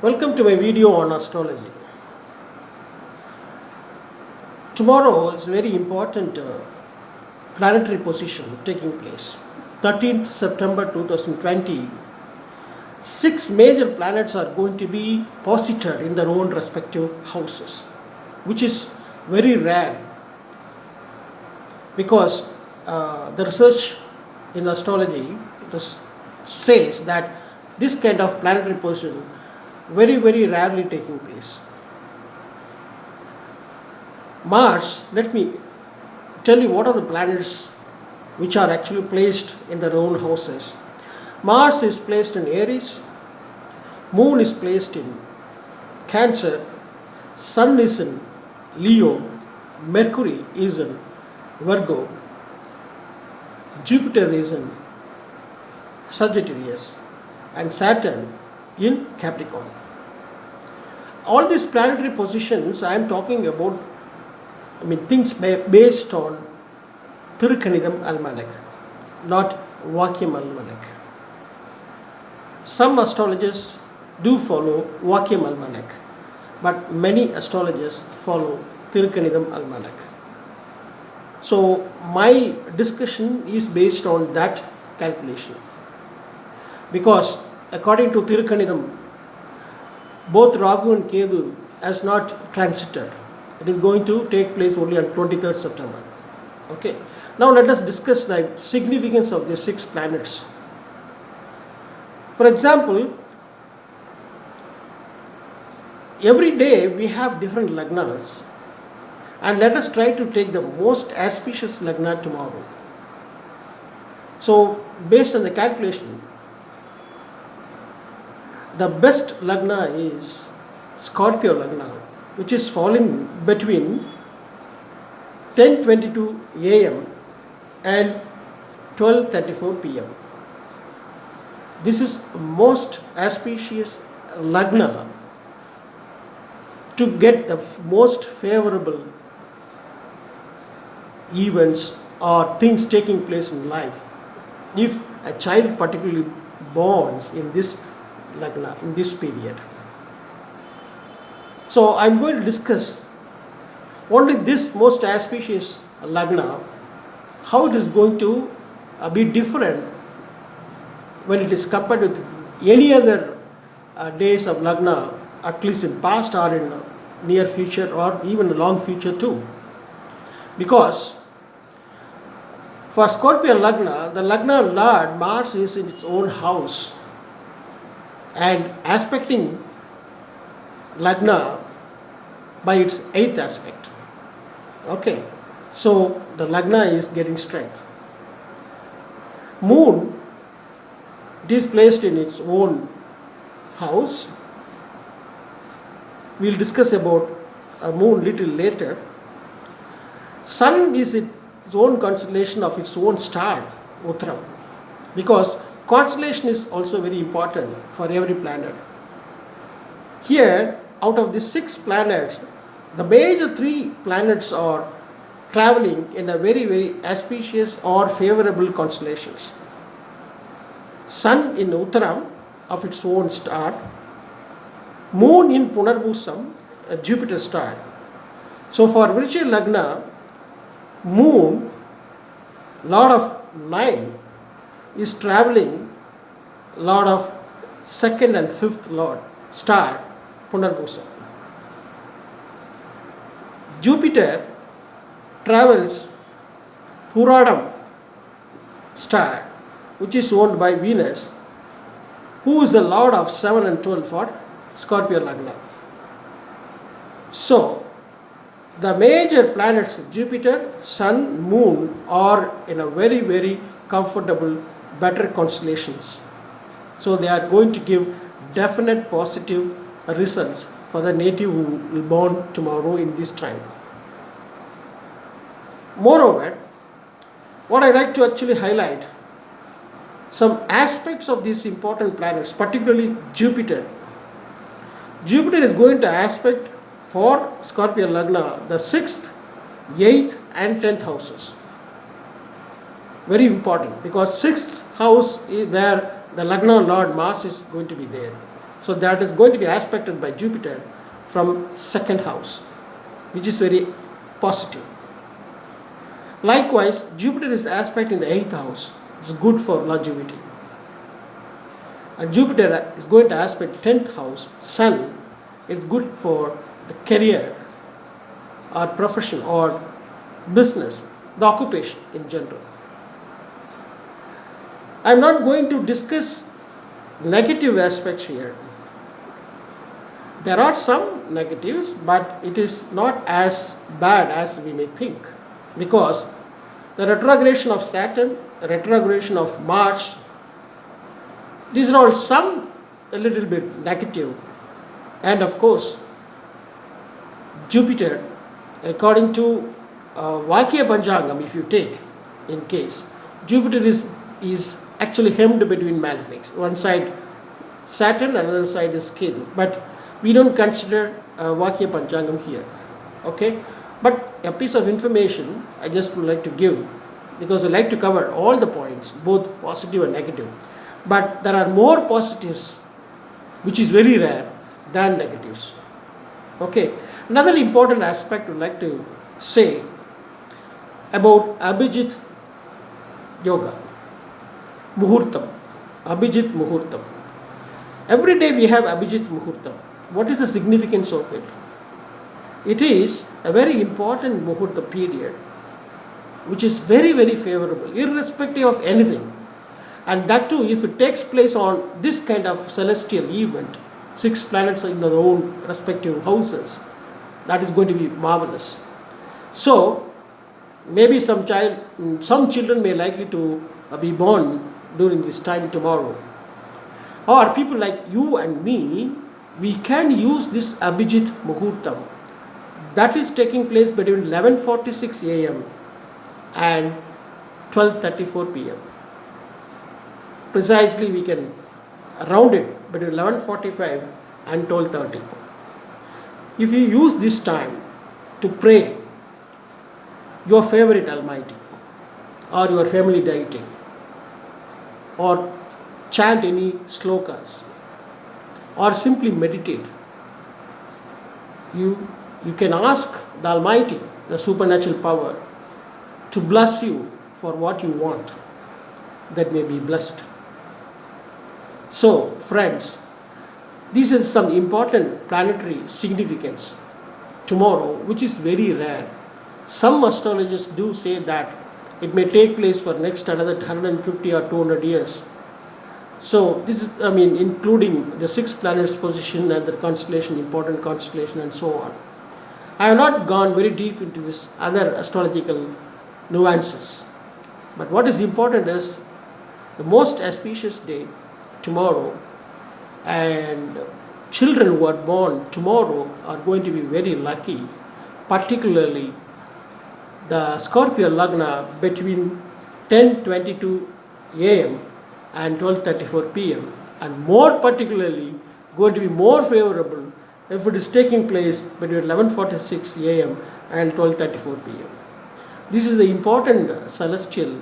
Welcome to my video on astrology. Tomorrow is very important planetary position taking place. 13th September 2020, six major planets are going to be posited in their own respective houses, which is very rare because the research in astrology says that this kind of planetary position very rarely taking place. Mars, let me tell you what are the planets which are actually placed in their own houses. Mars is placed in Aries, Moon is placed in Cancer, Sun is in Leo, Mercury is in Virgo, Jupiter is in Sagittarius, and Saturn in Capricorn. All these planetary positions I am talking about, things based on Tirukkanitham Almanac, not Vakyam Almanac. Some astrologers do follow Vakyam Almanac, but many astrologers follow Tirukkanitham Almanac. So my discussion is based on that calculation, because according to Tirukkanitham, both Rahu and Ketu has not transited. It is going to take place only on 23rd September. Okay. Now let us discuss the significance of the six planets. For example, every day we have different lagnas, and let us try to take the most auspicious lagna tomorrow. So based on the calculation, the best lagna is Scorpio lagna, which is falling between 10:22 a.m. and 12:34 p.m. This is most auspicious lagna to get the most favorable events or things taking place in life. If a child particularly borns in this lagna, in this period. So I am going to discuss only this most auspicious lagna, how it is going to be different when it is compared with any other days of lagna, at least in past or in near future or even long future too. Because for Scorpio lagna, the lagna lord Mars is in its own house and aspecting lagna by its 8th aspect. Okay, so the lagna is getting strength. Moon, it is placed in its own house. We will discuss about a moon little later. Sun is its own constellation of its own star, Uttaram, because constellation is also very important for every planet. Here, out of the six planets, the major three planets are traveling in a very auspicious or favorable constellations. Sun in Uttaram of its own star, Moon in Punarbhusam, a Jupiter star. So for Vricha Lagna, Moon, Lord of 9, is traveling Lord of 2nd and 5th Lord star, Punarbhusam. Jupiter travels Puradam star, which is owned by Venus, who is the Lord of 7 and 12 for Scorpio Lagna. So the major planets Jupiter, Sun, Moon are in a very comfortable, better constellations. So they are going to give definite positive results for the native who will born tomorrow in this time. Moreover, what I like to actually highlight some aspects of these important planets, particularly Jupiter. Jupiter is going to aspect for Scorpio Lagna the 6th, 8th and 10th houses. Very important, because 6th house is where the Lagna Lord Mars is going to be there. So that is going to be aspected by Jupiter from second house, which is very positive. Likewise, Jupiter is aspect in the 8th house. It's good for longevity. And Jupiter is going to aspect 10th house, Sun, is good for the career or profession or business, the occupation in general. I am not going to discuss negative aspects here. There are some negatives, but it is not as bad as we may think, because the retrogression of Saturn, the retrogression of Mars, these are all some a little bit negative. And of course, Jupiter, according to Vakya Panchangam, if you take in case, Jupiter is actually hemmed between malefics. One side Saturn, another side is Ketu. But we don't consider Vakya Panchangam here. Okay? But a piece of information I just would like to give, because I like to cover all the points, both positive and negative. But there are more positives, which is very rare, than negatives. Okay? Another important aspect I would like to say about Abhijit Yoga, Muhurtam, Abhijit Muhurtam. Every day we have Abhijit Muhurtam. What is the significance of it? It is a very important Muhurta period, which is very, very favorable, irrespective of anything. And that too, if it takes place on this kind of celestial event, 6 planets in their own respective houses, that is going to be marvelous. So, maybe some children may likely to be born during this time tomorrow. Or people like you and me, we can use this Abhijit Muhurtam. That is taking place between 11:46 a.m. and 12:34 p.m. Precisely, we can round it between 11:45 and 12:30. If you use this time to pray your favorite Almighty, or your family deity, or chant any slokas, or simply meditate, you can ask the Almighty, the supernatural power, to bless you for what you want, that may be blessed. So, friends, this is some important planetary significance tomorrow, which is very rare. Some astrologers do say that it may take place for next another 150 or 200 years. So this is, including the 6 planets position and the constellation, important constellation and so on. I have not gone very deep into this other astrological nuances. But what is important is the most auspicious day tomorrow, and children who are born tomorrow are going to be very lucky, particularly the Scorpio Lagna between 10:22 a.m. and 12:34 p.m. and more particularly going to be more favorable if it is taking place between 11:46 a.m. and 12:34 p.m. This is the important celestial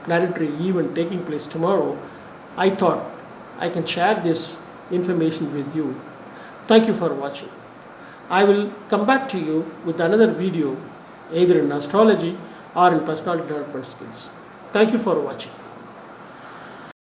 planetary event taking place tomorrow. I thought I can share this information with you. Thank you for watching. I will come back to you with another video, either in astrology or in personality development skills. Thank you for watching.